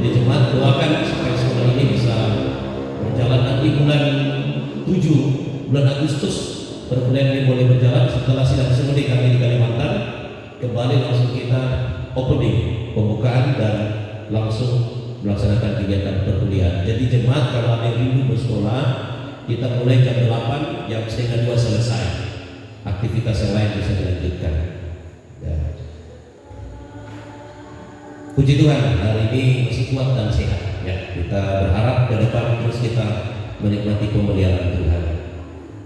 Jadi jemaat doakan supaya sekolah ini bisa berjalan. Nanti bulan 7, bulan Agustus perkuliahan ini boleh berjalan. Setelah sidang semedi kami di Kalimantan, kembali langsung kita opening, pembukaan, dan langsung melaksanakan kegiatan perkuliahan. Jadi jemaat kalau ada yang rindu bersekolah, kita mulai jam 8, jam setengah 2 selesai. Aktivitas yang lain bisa dilanjutkan. Ya. Puji Tuhan, hari ini masih kuat dan sehat. Ya, kita berharap ke depan terus kita menikmati pemeliharaan Tuhan.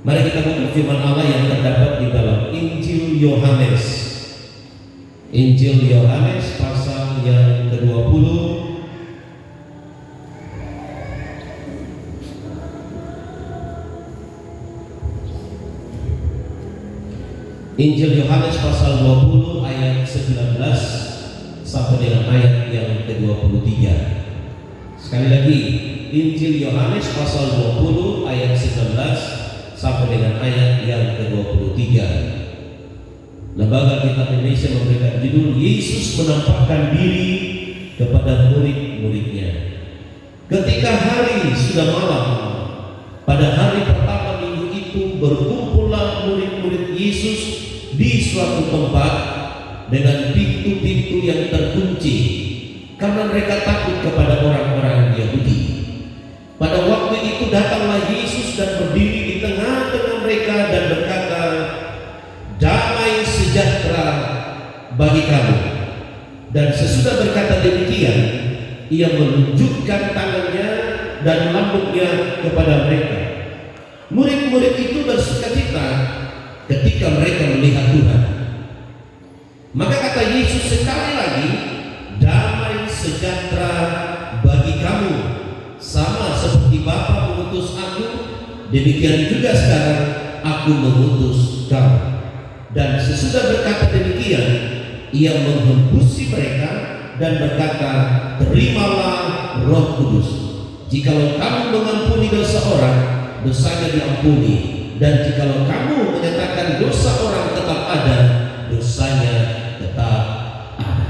Mari kita buka firman Allah yang terdapat di dalam Injil Yohanes. Injil Yohanes pasal yang ke-20. Injil Yohanes pasal 20 ayat 19 sampai dengan ayat yang ke-23. Sekali lagi, Injil Yohanes pasal 20 ayat 19 sampai dengan ayat yang ke-23. Lembaga Kitab Indonesia memberikan judul Yesus menampakkan diri kepada murid-muridnya. Ketika hari sudah malam, pada hari pertama minggu itu berkumpullah murid-murid Yesus di suatu tempat dengan pintu-pintu yang terkunci karena mereka takut kepada orang-orang Yahudi. Pada waktu itu datanglah Yesus dan berdiri di tengah-tengah mereka dan berkata, "Damai sejahtera bagi kamu." Dan sesudah berkata demikian, ia menunjukkan tangannya dan lambungnya kepada mereka. Murid-murid itu bersukacita ketika mereka melihat Tuhan. Maka kata Yesus sekali lagi, "Damai sejahtera bagi kamu. Sama seperti Bapa mengutus aku, demikian juga sekarang aku mengutus kamu." Dan sesudah berkata demikian, ia menghembusi mereka dan berkata, "Terimalah Roh Kudus. Jikalau kamu mengampuni dosa orang, dosanya diampuni. Dan jikalau kamu menyatakan dosa orang tetap ada, dosanya tetap ada."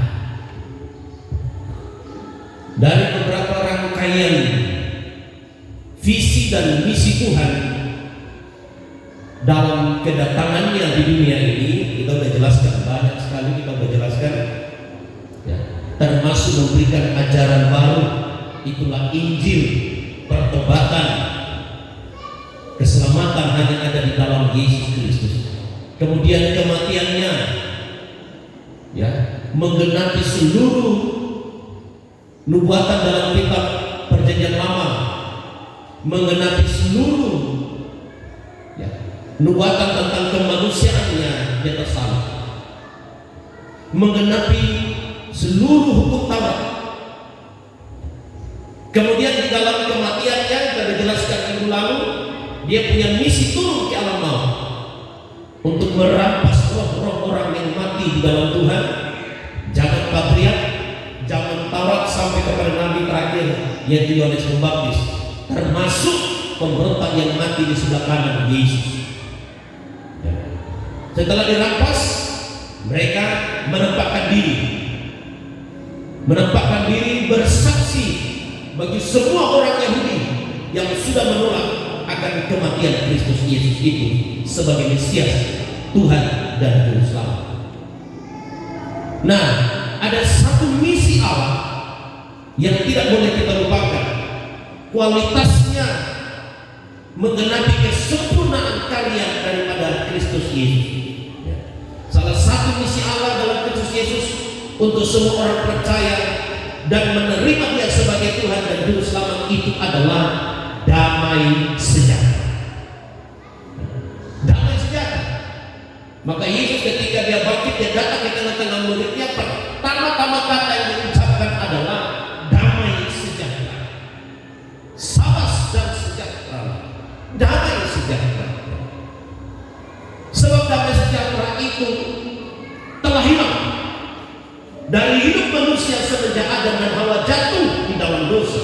Dari beberapa rangkaian visi dan misi Tuhan dalam kedatangannya di dunia ini, kita sudah jelaskan banyak sekali, kita sudah jelaskan ya, termasuk memberikan ajaran baru, itulah Injil, pertobatan, keselamatan hanya ada di dalam Yesus Kristus. Kemudian kematiannya ya, menggenapi seluruh nubuatan dalam kitab Perjanjian Lama, menggenapi seluruh ya, nubuatan tentang kemanusiaannya di atas salib, menggenapi seluruh hukum Taurat. Kemudian di dalam kematiannya, kita dijelaskan minggu lalu, dia punya misi turun ke alam maut untuk merampas roh-roh orang yang mati di dalam Tuhan. Zaman patriark, zaman Taurat sampai kepada nabi terakhir yaitu Yohanes Pembaptis, termasuk pemberontak yang mati di sebelah kanan Yesus. Setelah dirampas, mereka menempatkan diri bersaksi bagi semua orang Yahudi yang sudah menolak akan kematian Kristus Yesus itu sebagai Mesias, Tuhan dan Juru Selamat. Nah, ada satu misi Allah yang tidak boleh kita lupakan. Kualitasnya menggenapi kesempurnaan karya daripada Kristus Yesus. Salah satu misi Allah dalam Kristus Yesus untuk semua orang percaya dan menerima Dia sebagai Tuhan dan Juru Selamat itu adalah damai sejahtera. Damai sejahtera. Maka Yesus ketika Dia bangkit, Dia datang di tengah-tengah muridnya, pertama-tama kata yang diucapkan adalah damai sejahtera. Salas dan sejahtera. Damai sejahtera. Sebab damai sejahtera itu telah hilang dari hidup manusia semenjak Adam dan Hawa jatuh di dalam dosa.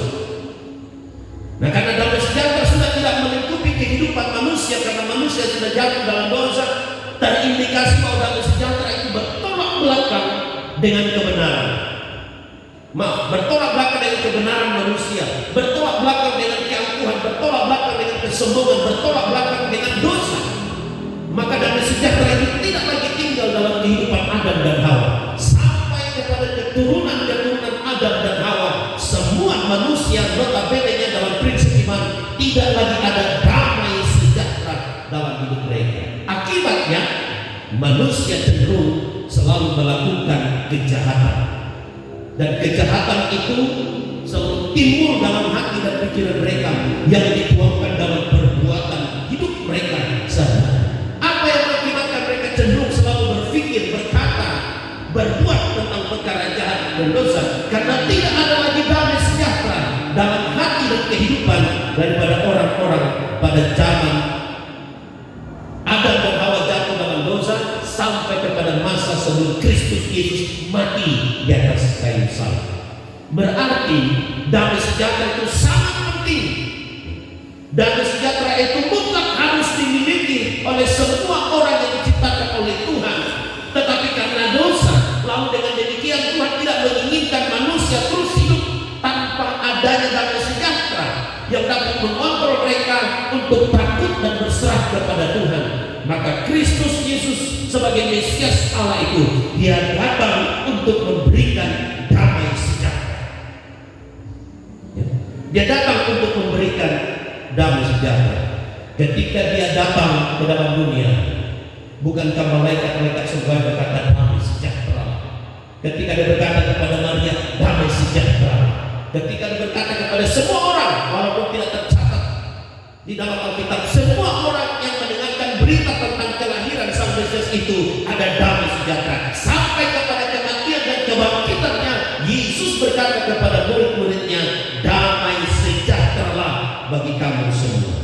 Nah, karena damai sejahtera sudah tidak melingkupi kehidupan manusia karena manusia sudah jatuh dalam dosa, terindikasi bahwa damai sejahtera itu bertolak belakang dengan kebenaran. Bertolak belakang dengan kebenaran manusia, bertolak belakang dengan keangkuhan, bertolak belakang dengan kesombongan, bertolak belakang dengan dosa, maka damai sejahtera itu tidak lagi tinggal dalam kehidupan Adam dan Hawa. Sampai kepada keturunan-keturunan Adam dan Hawa, semua manusia notabene dalam prinsip iman tidak lagi ada damai sejahtera dalam hidup mereka. Akibatnya manusia cenderung selalu melakukan kejahatan, dan kejahatan itu selalu timbul dalam hati dan pikiran mereka yang dituangkan dalam perbuatan hidup mereka sehari-hari. Apa yang mengakibatkan mereka cenderung selalu berpikir, berkata, berbuat tentang perkara jahat dan dosa, karena tidak ada lagi damai sejahtera dalam hati dan kehidupan daripada orang-orang pada zaman Adam dan Hawa jatuh dalam dosa sampai kepada masa sebelum Kristus Yesus mati di atas kayu salib. Berarti damai sejahtera itu sangat penting. Damai sejahtera itu mutlak harus dimiliki oleh semua orang yang diciptakan oleh Tuhan. Tetapi karena dosa, lalu dengan demikian Tuhan tidak menginginkan manusia terus hidup tanpa adanya damai sejahtera yang dapat mengontrol mereka untuk takut dan berserah kepada Tuhan. Maka Kristus Yesus sebagai Mesias Allah itu, Dia datang untuk memberikan damai sejahtera. Dia datang untuk memberikan damai sejahtera. Ketika Dia datang ke dalam dunia, bukankah malaikat-malaikat surga berkata damai sejahtera? Ketika Dia berkata kepada Maria, damai sejahtera. Ketika Dia berkata kepada semua orang, walaupun tidak tercatat di dalam Alkitab, semua orang yang mendengarkan berita tentang kelahiran Sang Mesias itu ada damai sejahtera. Sampai kepada kematian dan kebangkitannya, Yesus berkata kepada murid-muridnya, damai sejahtera bagi kamu semua.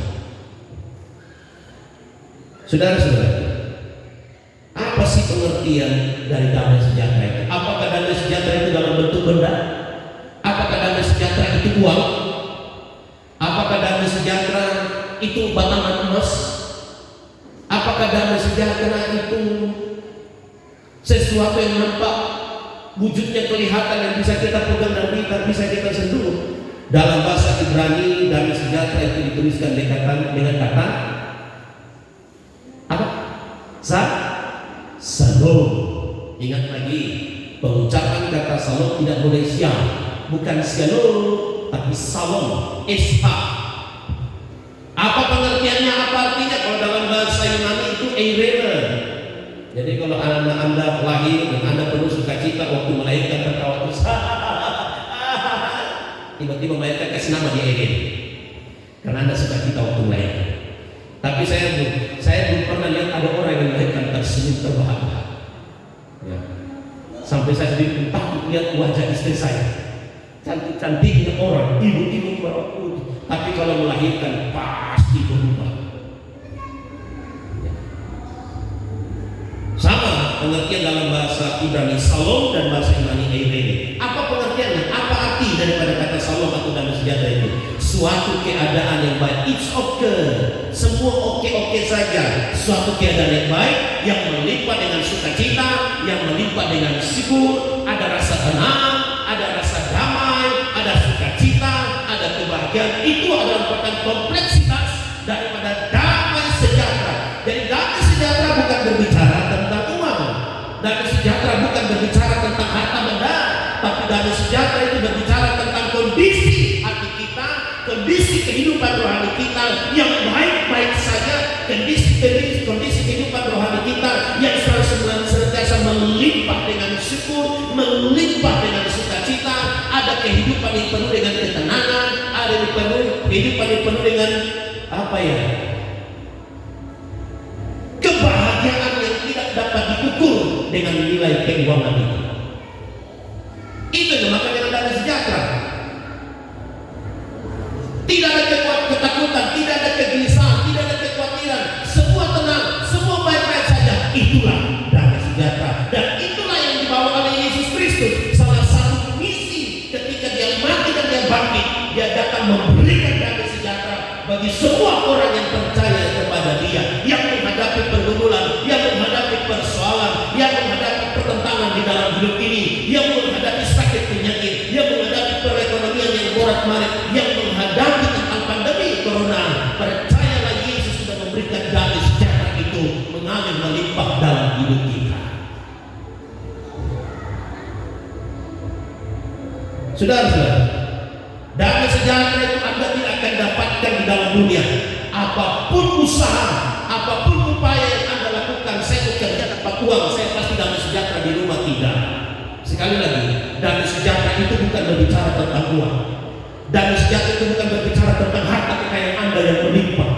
Saudara-saudara, apa sih pengertian dari damai sejahtera itu? Apakah damai sejahtera itu dalam bentuk benda? Apakah damai sejahtera itu uang? Apakah damai sejahtera itu batangan emas? Apakah damai sejahtera itu sesuatu yang nampak, wujudnya kelihatan, yang bisa kita pegang dan bisa kita sentuh? Dalam bahasa Ibrani, damai sejahtera itu dituliskan dengan kata apa? Salom. Ingat lagi, pengucapan kata salom tidak boleh siang, bukan shalom, tapi salom, esha. Apa pengertiannya? Apa artinya? Kalau dalam bahasa Yunani itu eirene. Jadi kalau anak Anda lahir dan Anda penuh sukacita waktu melahirkan, tertawa terus, tiba-tiba melahirkan, kasih nama dia Eden, karena Anda sukacita waktu melahirkan. Tapi saya belum pernah lihat ada orang yang melahirkan tersenyum terbahak-bahak. Ya. Sampai saya sendiri takut lihat wajah istri saya. Cantik-cantiknya orang, ibu-ibu merah putih, tapi kalau melahirkan pasti berubah. Ya. Sama pengertian dalam bahasa Ibrani salom dan bahasa Yunani eirene. Apa pengertiannya? Apa arti daripada kata salom atau damai sejahtera itu? Suatu keadaan yang baik, it's okay, semua oke-oke saja. Suatu keadaan yang baik yang melimpah dengan sukacita, yang melimpah dengan syukur, ada rasa tenang, ada rasa damai, ada sukacita, ada kebahagiaan. Itu adalah merupakan kompleksitas daripada damai sejahtera. Jadi damai sejahtera bukan berbicara tentang uang, damai sejahtera bukan berbicara tentang harta benda, tapi damai sejahtera itu berbicara tentang kondisi hati kita, kondisi kehidupan rohani kita yang baik-baik saja, kondisi kehidupan rohani kita yang senantiasa melimpah dengan syukur, melimpah dengan sukacita, ada kehidupan yang penuh dengan ketenangan, ada kehidupan yang penuh dengan apa ya? Kebahagiaan yang tidak dapat diukur dengan nilai keuangan itu. Itu namanya dengan damai sejahtera. Tidak ada ketakutan, tidak ada kegelisahan, tidak ada kekhawatiran, semua tenang, semua baik-baik saja. Itulah damai sejahtera, dan itulah yang dibawa oleh Yesus Kristus. Salah satu misi ketika Dia mati dan Dia bangkit, Dia datang memberikan damai sejahtera bagi semua orang yang percaya kepada Dia, yang menghadapi pergumulan, yang menghadapi persoalan, yang menghadapi pertentangan di dalam hidup ini, yang menghadapi sakit penyakit, yang menghadapi perekonomian yang bulan Maret yang menghadapi tentang pandemi corona, percayalah Yesus sudah memberikan damai sejahtera itu mengalir melimpah dalam hidup kita. Saudara-saudara, damai sejahtera itu Anda tidak akan dapatkan di dalam dunia. Apapun usaha, apapun upaya yang Anda lakukan, saya bekerja tanpa uang, saya pasti damai sejahtera di rumah, tidak. Sekali lagi, damai sejahtera itu bukan berbicara tentang uang. Damai sejahtera itu bukan berbicara tentang harta kekayaan Anda yang melimpah.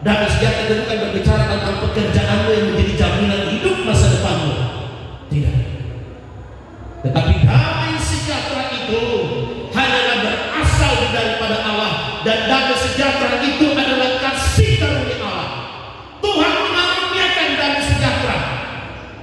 Damai sejahtera itu bukan berbicara tentang pekerjaanmu yang menjadi jaminan hidup masa depanmu. Tidak. Tetapi damai sejahtera itu hanyalah berasal daripada Allah, dan damai sejahtera itu adalah kasih karunia Allah. Tuhan mengaruniakan damai sejahtera.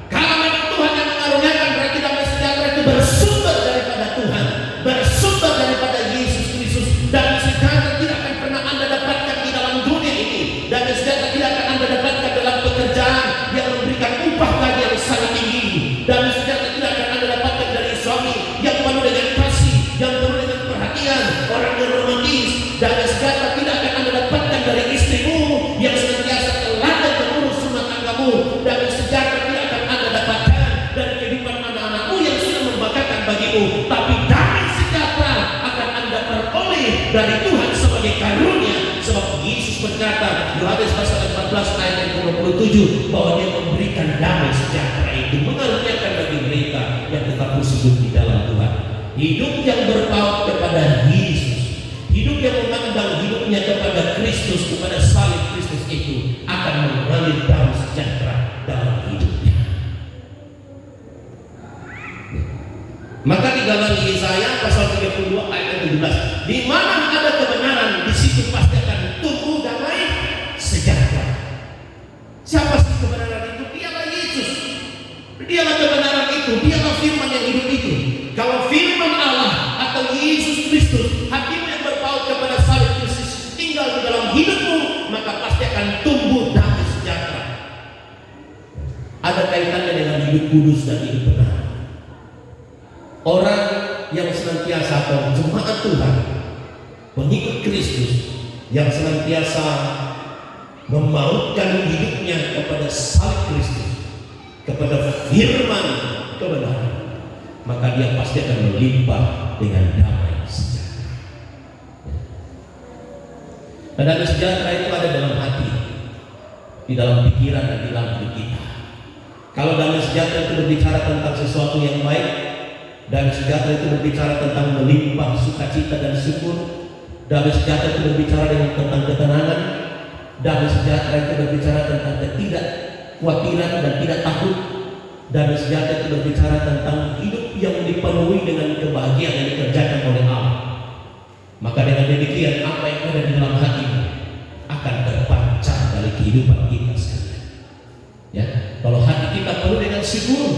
Kalau memang Tuhan yang mengaruniakan, berarti damai sejahtera itu bersumber daripada Tuhan, bersumber daripada Yesus Kristus. Damai sejahtera tidak akan pernah Anda dapatkan di dalam dunia ini. Damai sejahtera tidak akan Anda dapatkan dalam pekerjaan yang memberikan upah gaji yang sangat tinggi. Damai sejahtera tidak akan Anda dapatkan dari suami yang penuh dengan kasih, yang penuh dengan perhatian, orang yang romantis. Damai sejahtera tidak akan Anda dapatkan dari istrimu yang senantiasa teladan mengurus rumah tanggamu. Damai sejahtera tidak akan Anda dapatkan dari kehidupan anak-anakmu yang sudah membanggakan bagimu. Tapi damai sejahtera akan Anda peroleh dari Tuhan sebagai karunia. Sebab Yesus berkata, Yohanes pasal 14 ayat yang ke-27, bahwa Dia memberikan damai sejahtera itu, mengaruniakan bagi mereka yang tetap bersujud di dalam Tuhan. Hidup yang berpaut kepada Yesus, hidup yang memandang hidupnya kepada Kristus, kepada salib Kristus itu akan mengalir damai sejahtera dalam hidupnya. Maka di dalam Yesaya pasal 32 ayat 17, di mana ada kebenaran, di situ pasti akan tumbuh damai sejahtera. Siapa sih kebenaran itu? Dialah Yesus. Dialah kebenaran itu, dialah firman yang hidup itu. Kalau firman Allah atau Yesus Kristus, hakim yang berpaut kepada salib Kristus, tinggal di dalam hidupmu, maka pasti akan tumbuh damai sejahtera. Ada kaitannya dengan hidup kudus dan hidup benar. Orang yang senantiasa atau jemaat Tuhan, pengikut Kristus yang senantiasa memautkan hidupnya kepada salib Kristus, kepada firman kebenaran, maka dia pasti akan melimpah dengan damai sejahtera. Dan damai sejahtera itu ada dalam hati, di dalam pikiran dan di dalam hidup kita. Kalau damai sejahtera itu berbicara tentang sesuatu yang baik, damai sejahtera itu berbicara tentang melimpah sukacita dan syukur. Damai sejahtera itu berbicara tentang ketenangan. Damai sejahtera itu berbicara tentang ketidakkhawatiran dan tidak takut. Damai sejahtera itu berbicara tentang hidup yang dipenuhi dengan kebahagiaan yang dikerjakan oleh Allah. Maka dengan demikian, apa yang ada di dalam hatimu akan terpancar dari kehidupan kita sekalian. Ya, kalau hati kita penuh dengan syukur,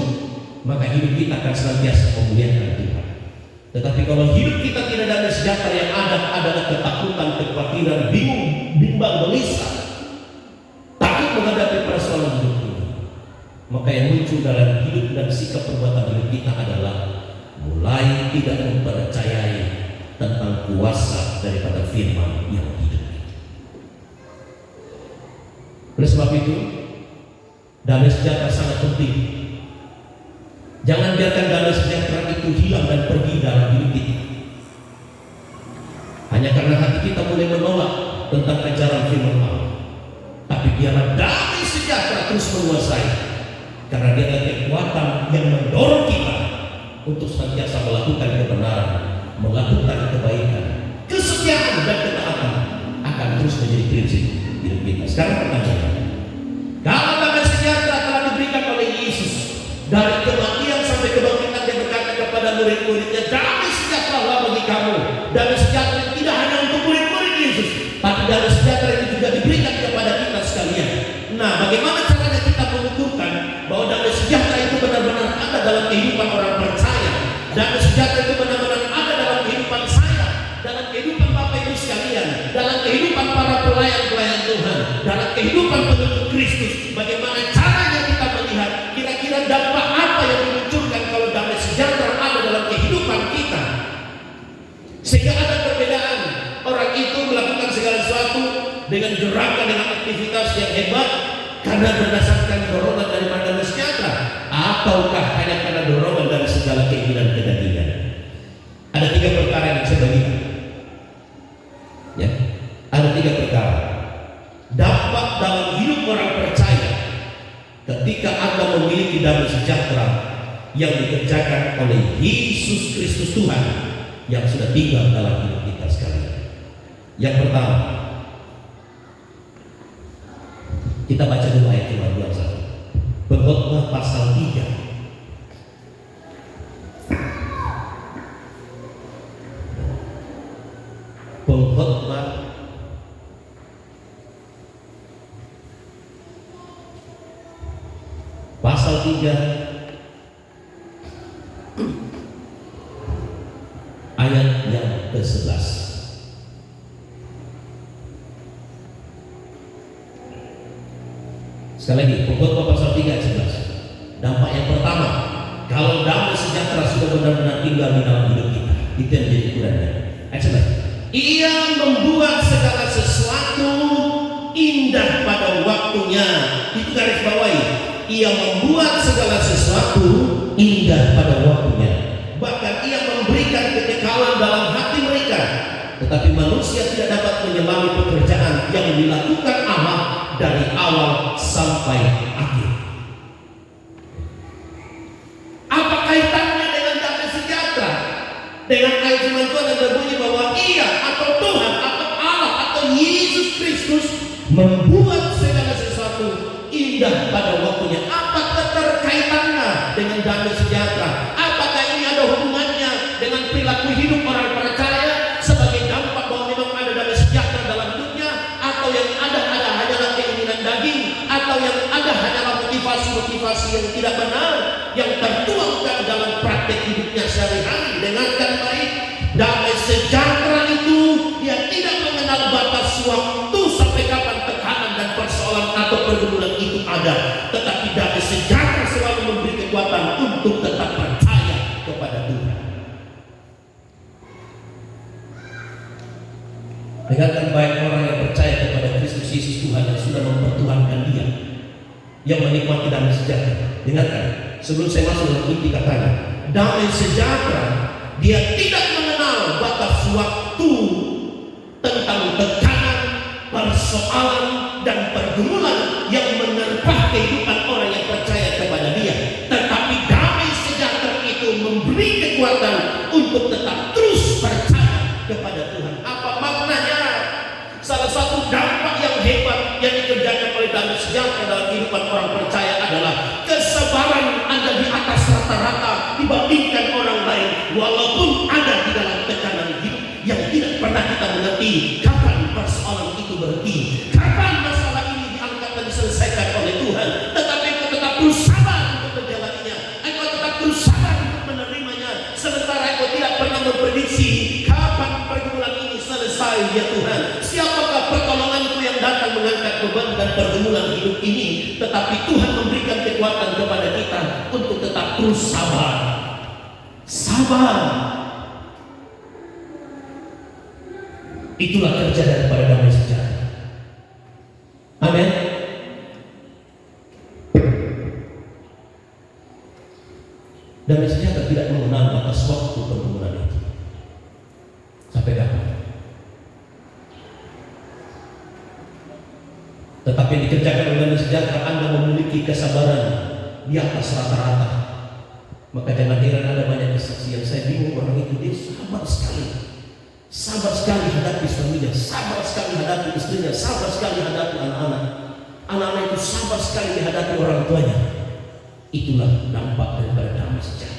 maka hidup kita akan senantiasa memuliakan Tuhan. Tetapi kalau hidup kita tidak ada sejahtera, yang ada adalah ketakutan, kekhawatiran, bingung, bimbang, gelisah, takut menghadapi persoalan hidup kita, maka yang muncul dalam hidup dan sikap perbuatan hidup kita adalah mulai tidak mempercayai tentang kuasa daripada firman yang hidup. Oleh sebab itu, damai sejahtera sangat penting. Jangan biarkan damai sejahtera itu hilang dan pergi dalam hidup kita. Hanya karena hati kita mulai menolak tentang ajaran firman Allah. Tapi biarlah damai sejahtera terus menguasai, karena dia adalah kekuatan yang mendorong kita untuk senantiasa melakukan kebenaran, melakukan kebaikan, kesetiaan dan ketaatan akan terus menjadi prinsip hidup kita. Sekarang pertanyaannya, kalau damai sejahtera telah diberikan oleh Yesus, dari kematian sampai kebangkitan, dia berkata kepada murid-muridnya, damai sejahtera bagi kamu. Damai sejahtera tidak hanya untuk murid-murid Yesus, tapi damai sejahtera itu juga diberikan kepada kita sekalian. Nah, bagaimana caranya kita mengukurkan bahwa damai sejahtera itu benar-benar ada dalam kehidupan orang percaya? Damai sejahtera itu benar-benar ada dalam kehidupan saya, dalam kehidupan Bapak Ibu sekalian, dalam kehidupan para pelayan-pelayan Tuhan, dalam kehidupan pengikut Kristus. Bagaimana caranya kita melihat kira-kira dampak apa yang dimunculkan kalau damai sejahtera ada dalam kehidupan kita, sehingga ada perbedaan sesuatu dengan gerakan, dengan aktivitas yang hebat karena berdasarkan dorongan dari damai sejahtera, ataukah hanya karena dorongan dari segala keinginan kedagingan? Ada 3 perkara yang saya bagikan. Ya, ada 3 perkara. Dampak dalam hidup orang percaya ketika Anda memiliki damai sejahtera yang dikerjakan oleh Yesus Kristus Tuhan yang sudah tinggal dalam hidup kita sekalian. Yang pertama, kita baca dulu ayat 51. Pengkhotbah pasal 3. Pengkhotbah pasal 3 ayat yang ke-11. Sekali lagi, Pengkhotbah pasal 3 ayat 11. Dampak yang pertama, kalau damai sejahtera sudah benar-benar tinggal di dalam hidup kita, itu yang menjadi ukurannya. Ayat 11. Ia membuat segala sesuatu indah pada waktunya. Itu garis bawahi. Ia membuat segala sesuatu indah pada waktunya. Bahkan ia memberikan kekekalan dalam hati mereka. Tetapi manusia tidak dapat menyelami pekerjaan yang dilakukan Allah dari awal sampai akhir. Apa kaitannya dengan damai sejahtera? Dengan ayat firman Tuhan yang berbunyi bahwa ia atau Tuhan atau Allah atau Yesus Kristus membuat segala sesuatu indah pada waktunya. Apa keterkaitannya dengan damai sejahtera? Apakah ini ada hubungannya dengan perilaku hidup orang percaya sebagai dampak bahwa memang ada damai sejahtera dalam hidupnya, atau yang ada hanyalah keinginan daging, atau yang ada hanyalah motivasi-motivasi yang tidak benar yang tertuangkan dalam praktek hidupnya sehari-hari? Dengarkan baik, damai sejahtera itu dia tidak mengenal batas waktu sampai kapan tekanan dan persoalan atau pergumulan itu ada, tetapi damai sejahtera selalu memberi kekuatan untuk tetap percaya kepada Tuhan. Dengarkan baik, orang yang percaya kepada Kristus Yesus Tuhan yang sudah mempertuhankan dia, yang menikmati damai sejahtera. Dengarkan, sebelum saya masuk dalam inti katanya, damai sejahtera dia tidak mengenal batas waktu tentang tekanan, persoalan dan pergumulan yang menerpa kehidupan orang yang percaya kepada dia. Tetapi damai sejahtera itu memberi kekuatan untuk tetap terus percaya kepada Tuhan. Apa maknanya? Salah satu dampak yang hebat yang dikerjakan oleh damai sejahtera dalam kehidupan orang percaya adalah kesabaran Anda di atas rata-rata dibandingkan orang lain, walaupun ada di dalam tekanan hidup yang tidak pernah kita mengerti kapan persoalan itu berhenti, kapan masalah ini diangkat dan diselesaikan oleh Tuhan. Tetapi engkau tetap berusaha untuk menjalaninya, engkau tetap berusaha untuk menerimanya, sementara engkau tidak pernah memprediksi kapan pergumulan ini selesai. Ya Tuhan, siapakah pertolonganku yang datang mengangkat beban dan pergumulan hidup ini? Tetapi Tuhan memberikan kekuatan kepada kita untuk tetap terus sabar. Sabar. Itulah kerja daripada damai sejahtera. Amin. Damai sejahtera tidak mengenal batas waktu pergumulan itu. Sampai kapan? Tetapi yang dikerjakan oleh damai sejahtera, Anda memiliki kesabaran di atas rata-rata. Maka jangan heran ada banyak kesaksian. Saya bingung, orang itu dia sabar sekali hadapi suaminya, sabar sekali hadapi istrinya, sabar sekali hadapi anak-anak. Anak-anak itu sabar sekali dihadapi orang tuanya. Itulah dampak daripada damai sejahtera.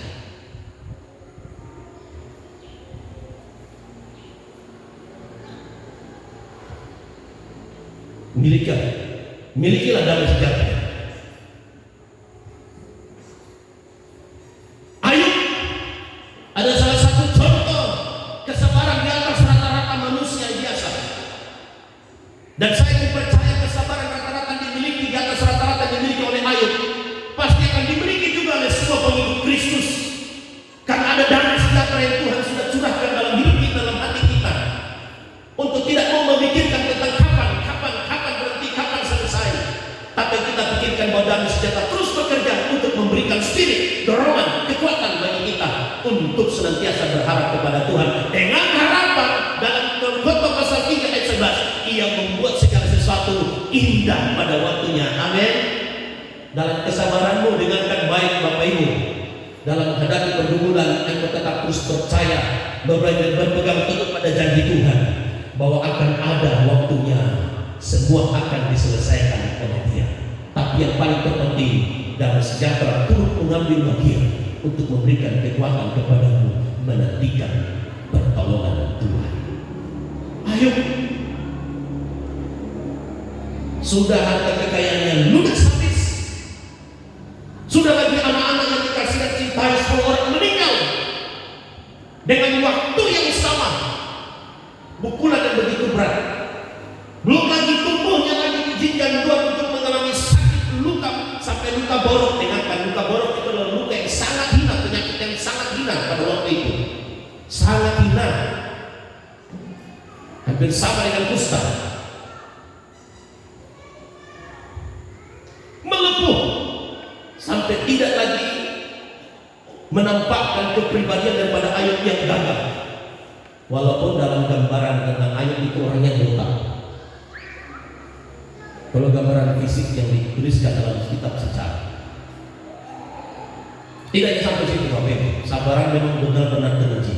Milikilah damai sejahtera. Ayub ada salah satu contoh kesabaran di atas rata-rata manusia biasa. Dan saya percaya kesabaran rata-rata dimiliki di atas rata-rata dimiliki oleh Ayub, pasti akan dimiliki juga oleh semua pengikut Kristus. Karena ada damai sejahtera yang Tuhan sudah curahkan dalam hidup kita, dalam hati kita, untuk tidak mau memikirkan tentang Tuhan dengan harapan dalam Khotbah pasal 3 ayat 11, ia membuat segala sesuatu indah pada waktunya. Amin. Dalam kesabaranmu dengarkan baik Bapak Ibu, dalam menghadapi pergumulan engkau tetap terus percaya, berpegang teguh pada janji Tuhan bahwa akan ada waktunya, semua akan diselesaikan oleh Dia. Tapi yang paling terpenting, Damai Sejahtera turut mengambil bagian untuk memberikan kekuatan kepadamu menantikan pertolongan Tuhan. Ayo, sudah harta kekayaannya lunas habis, sudah lagi anak-anak yang dikasih dan cintai 10 orang meninggal dengan waktu yang sama, pukulan yang begitu berat, belum lagi tubuhnya lagi diizinkan Tuhan untuk mengalami sakit, luka sampai luka borok. Dengarkan, luka borok itu adalah luka yang sangat hina, penyakit yang sangat hina pada waktu itu, sangat hina, hampir sama dengan kusta. Melepuh sampai tidak lagi menampakkan kepribadian daripada Ayub yang gagah. Walaupun dalam gambaran tentang Ayub itu orangnya botak. Kalau gambaran fisik yang dituliskan dalam kitab sejarah, tidak sampai situ Bapak Ibu. Sabaran memang benar-benar teruji.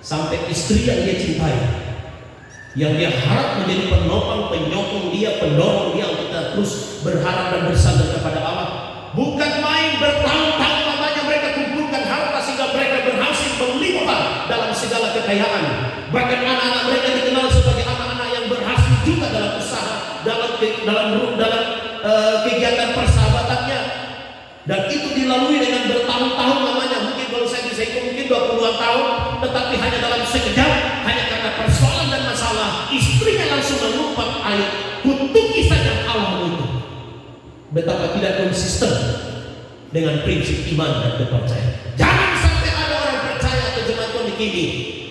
Sampai istri yang dia cintai, yang dia harap menjadi penopang, penyokong dia, pendorong dia untuk kita terus berharap dan bersandar kepada Allah. Bukan main, bertahun-tahun lamanya mereka kumpulkan harta sehingga mereka berhasil berlimpah dalam segala kekayaan. Bahkan anak-anak mereka dikenal sebagai anak-anak yang berhasil juga dalam usaha, dalam kegiatan persahabatannya. Dan itu dilalui dengan bertahun-tahun lamanya. Mungkin kalau saya bisa hitung mungkin 20-an tahun, tetapi hanya dalam sekejap, hanya karena persoalan dan masalah, istrinya langsung melumpat air. Kutuki saja Allah itu. Betapa tidak konsisten dengan prinsip iman dan kepercayaan. Jangan sampai ada orang percaya ke jemaat Tuhan begini,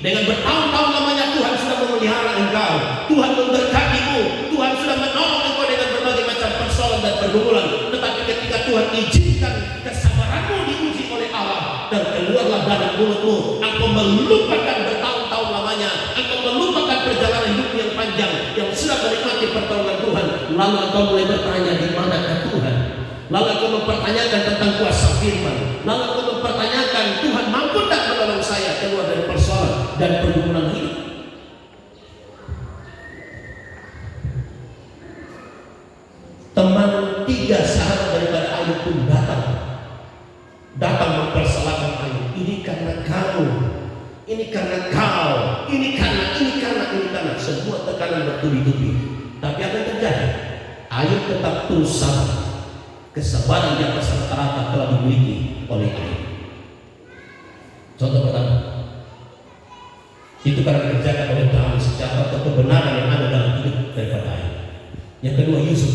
dengan bertahun-tahun lamanya Tuhan sudah memelihara engkau, Tuhan memberkatimu, Tuhan sudah menolong engkau dengan berbagai macam persoalan dan pergumulan. Tetapi ketika Tuhan izinkan kesabaranmu diuji oleh Allah dan keluarlah dari mulutmu, engkau melupakan bertahun-tahun lamanya, engkau melupakan perjalanan hidup yang panjang yang sudah menikmati pertolongan Tuhan. Lalu engkau mulai bertanya, di manakah Tuhan? Lalu engkau mempertanyakan tentang kuasa firman. Lalu engkau mempertanyakan, Tuhan mampu tak menolong saya keluar dari persoalan dan pergumulan hidup? Teman 3 sahabat daripada Ayub pun datang mempersalahkan Ayub. Ini karena kamu, ini karena kau, ini karena semua tekanan bertubi-tubi. Tapi apa yang terjadi? Ayub tetap terus sabar. Kesabaran di atas rata-rata telah dimiliki oleh Ayub. Contoh pertama, itu karena dikerjakan oleh Damai Sejahtera atau kebenaran yang ada dalam hidup daripada Ayub. Yang kedua, Yusuf,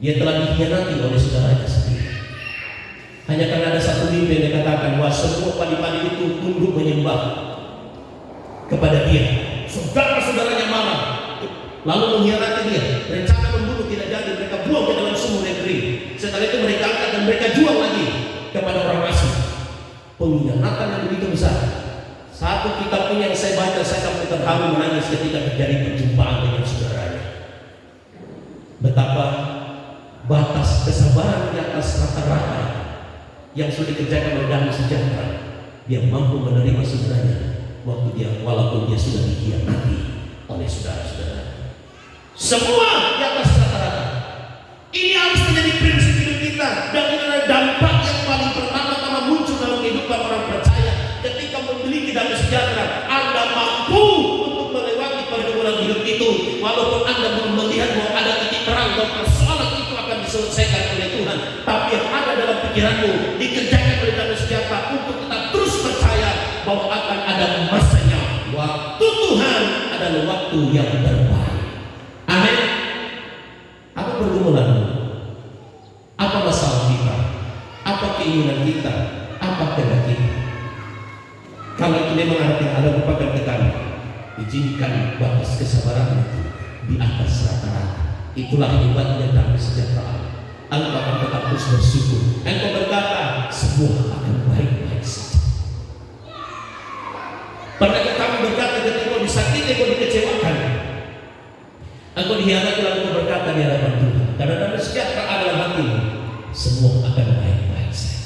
dia telah dikhianati oleh saudaranya sendiri. Hanya karena ada satu mimpi yang dikatakan bahwa semua padi-padi itu tunduk menyembah kepada dia. Saudara-saudaranya marah, lalu mengkhianati dia. Rencana membunuh tidak jadi, mereka buang ke dalam sumur yang kering. Setelah itu mereka angkat dan mereka jual lagi kepada orang asing. Pengkhianatan yang begitu besar. Satu kitab ini yang saya baca, saya sampai terharu menangis ketika terjadi perjumpaan dengan saudaranya. Betapa batas kesabaran di atas rata-rata yang sudah dikerjakan oleh Damai Sejahtera, dia mampu menerima saudaranya waktu dia, walaupun dia sudah dikhianati oleh saudara-saudara. Semua di atas rata-rata. Ini harus menjadi prinsip hidup kita, dan ini adalah dampak yang paling pertama-tama muncul dalam kehidupan orang percaya. Ketika memiliki Damai Sejahtera, Anda mampu untuk melewati pergumulan hidup itu, walaupun Anda belum melihat bahwa ada titik terang bahwa persoalan itu akan diselesaikan oleh Tuhan. Tapi yang ada dalam pikiranmu dikerjakan oleh Damai Sejahtera untuk tetap terus percaya bahwa akan ada masanya. Waktu Tuhan adalah waktu yang terbaik. Amin. Apa pergumulanmu? Apa masalah kita? Apa keinginan kita? Apa kehendak kita? Kalau itu memang ada merupakan tekanan, izinkan batas kesabaran itu di atas rata-rata. Itulah hebatnya Damai Sejahtera. Engkau akan tetap terus bersyukur. Engkau berkata, semua akan baik-baik saja. Pernahkah kamu berkata ketika kau disakiti, kau dikecewakan, engkau dihianati, lalu kau berkata di hadapan Tuhan, karena damai sejahtera adalah hatimu, semua akan baik-baik saja.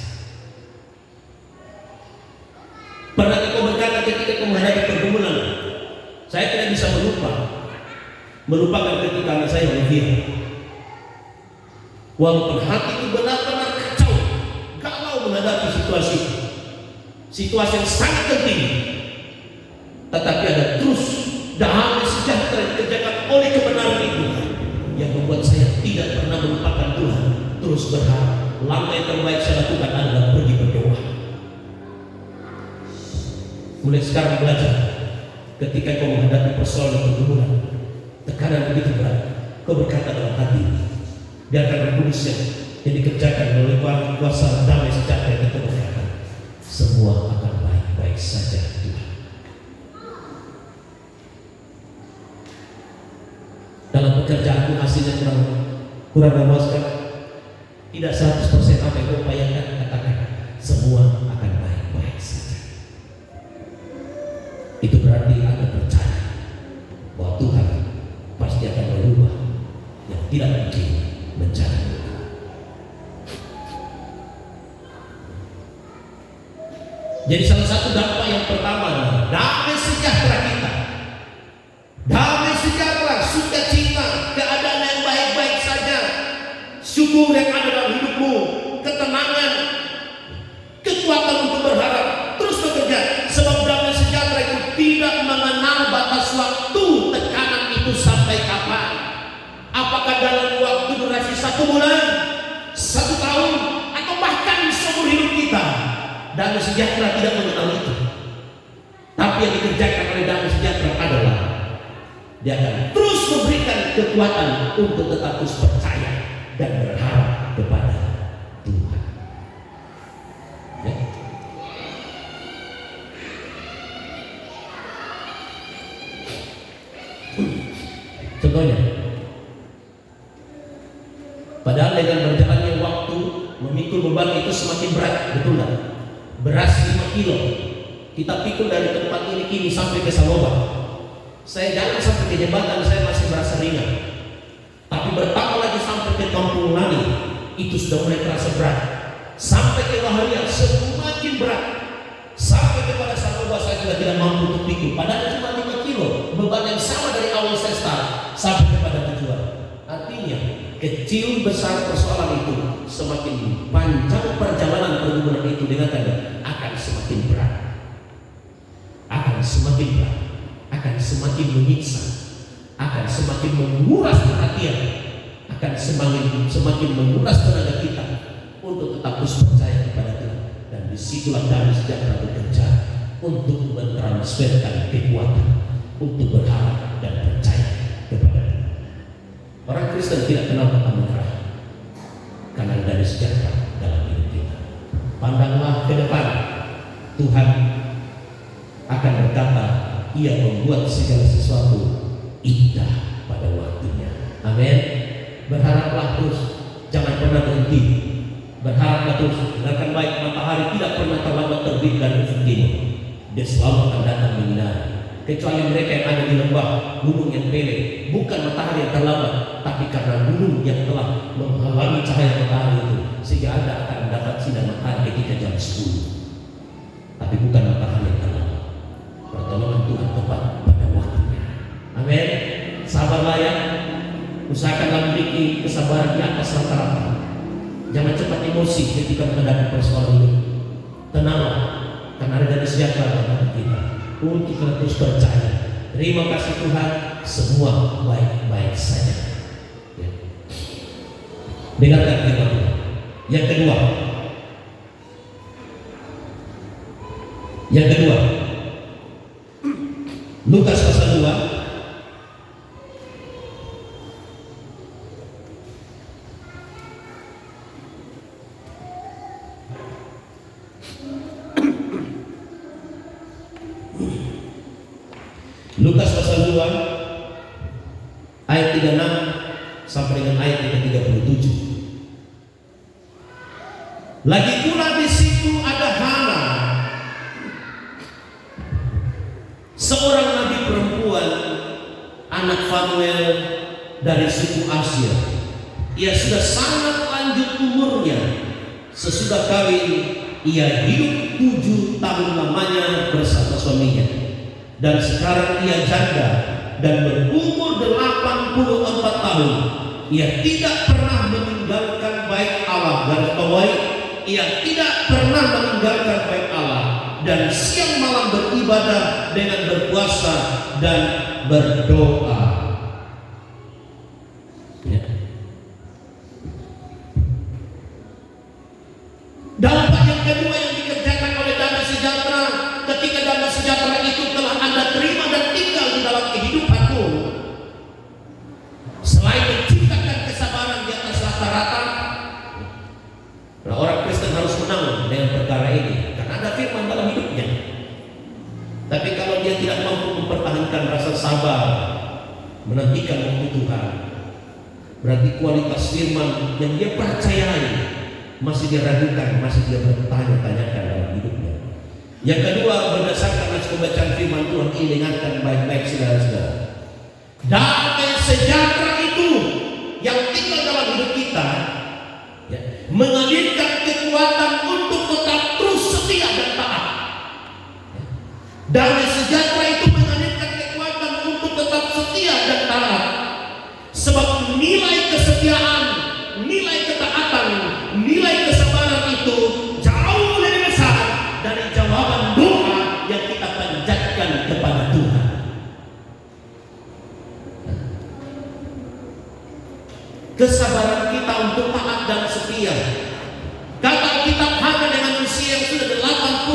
Pernahkah kau berkata ketika kau menghadapi pergumulan, saya tidak bisa melupakan ketika anak saya Olivia, walaupun hatiku benar-benar kacau, galau menghadapi situasi yang sangat penting, tetapi ada terus damai sejahtera yang dikerjakan oleh kebenaran itu yang membuat saya tidak pernah melupakan Tuhan. Terus berharap langkah yang terbaik saya lakukan adalah pergi berdoa. Mulai sekarang belajar, ketika kau menghadapi persoalan pergumulan, tekanan begitu berat, kau berkata dalam hati, biarkan Roh Kudus yang dikerjakan oleh kuasa damai sejahtera yang kau berkata, semua akan baik-baik saja Tuhan. Dalam pekerjaanmu hasilnya kurang memuaskan, tidak 100% apa yang kau upayakan, katakan semua akan baik-baik saja. Itu berarti Anda percaya bahwa Tuhan pasti akan merubah yang tidak mungkin menjadi. Jadi salah satu dampak yang pertama adalah damai sejahtera kita. Damai sejahtera, sukacita, keadaan yang baik-baik saja, syukur yang ada dalam hidupmu, ketenangan, kekuatan untuk berharap, terus bekerja. Sebab damai sejahtera itu tidak mengenal batas waktu. Tekanan itu sampai kapan? Apakah dalam waktu durasi 1 bulan, 1 tahun, atau bahkan seumur hidup kita? Damai sejahtera tidak mengenal itu. Tapi yang dikerjakan oleh damai sejahtera adalah dia akan terus memberikan kekuatan untuk tetap terus percaya dan berharap kepada Tuhan. Ya. Contohnya, padahal dengan berjalannya waktu, memikul beban itu semakin berat, betul tak? Beras 5 kilo kita pikul dari tempat ini kini sampai ke Saloba. Saya jalan sampai ke jembatan, saya masih merasa ringan. Tapi bertambah lagi sampai ke Kampung Lani, itu sudah mulai terasa berat. Sampai ke Baharia semakin berat. Sampai kepada Saloba saya sudah tidak mampu untuk pikul. Padahal cuma 5 kilo, beban yang sama dari awal saya start sampai kepada tujuan. Artinya kecil besar persoalan itu, semakin panjang perjalanan pergumulan itu dengan tanda akan semakin berat, akan semakin berat, akan semakin menyiksa, akan semakin menguras perhatian, akan semakin menguras tenaga kita untuk tetap terus percaya kepada Tuhan. Dan disitulah damai sejahtera bekerja untuk mentransferkan kekuatan untuk berharap dan percaya kepada Tuhan. Orang Kristen tidak kenal kata menyerah, karena ada sejahtera dalam hidup kita. Pandanglah ke depan, Tuhan akan berkata, Ia membuat segala sesuatu indah pada waktunya. Amin. Berharaplah terus, jangan pernah berhenti. Berharaplah terus, dengarkan baik, matahari tidak pernah terlambat terbit dan ufuk timur. Dia selalu akan datang menyinari. Kecuali mereka yang ada di lembah, gunung yang pelek, bukan matahari yang terlambat, tapi karena gunung yang telah menghalangi cahaya matahari itu, sehingga Anda akan mendapat sinar matahari ketika jam 10. Tapi bukan matahari yang terlambat. Pertolongan Tuhan tepat pada waktunya. Amin. Sabarlah ya. Usahakanlah memiliki kesabaran di atas rata-rata. Jangan cepat emosi ketika menghadapi persoalan ini. Tenanglah, karena ada dari sejahtera dalam kita. Untuk kita terus percaya. Terima kasih Tuhan, semua baik-baik saja. Ya. Dengarkan firman Tuhan. Yang kedua, Lukas pasal 2. Lukas pasal 2 ayat 36 sampai dengan ayat yang ke-37. Lagi pula di situ ada Hana, seorang nabi perempuan, anak Fanuel dari suku Asyir. Ia sudah sangat lanjut umurnya. Sesudah kawin, ia hidup 7 tahun lamanya bersama suaminya. Dan sekarang ia janda dan berumur 84 tahun. Ia tidak pernah meninggalkan bait Allah. Garis bawahi, ia tidak pernah meninggalkan bait Allah, dan siang malam beribadah dengan berpuasa dan berdoa. Ya. Dampak yang kedua yang dikerjakan oleh Damai Sejahtera, ketika Damai Sejahtera itu telah Anda terima dan tinggal di dalam kehidupanmu, selain menciptakan kesabaran di atas rata-rata, nah, orang Kristen harus menang dengan perkara ini, karena ada firman dalam hidupnya. Tapi kalau dia tidak mampu mempertahankan rasa sabar, menantikan waktu Tuhan, berarti kualitas firman yang dia percayai masih dia ragukan, masih dia bertanya-tanyakan dalam hidupnya. Yang kedua, berdasarkan hasil pembacaan firman Tuhan ini, dengarkan baik-baik saudara-saudara. Damai sejahtera itu yang tinggal dalam hidup kita, ya, mengalirkan kekuatan untuk tetap terus setia dan taat. Damai sejahtera itu mengalirkan kekuatan untuk tetap setia dan taat. Sebab nilai kesetiaan, nilai ketaatan, nilai kesabaran itu jauh lebih besar dari jawaban doa yang kita panjatkan kepada Tuhan. Kesabaran kita untuk taat dan setia. Kata Alkitab, hanya dengan usia yang sudah 84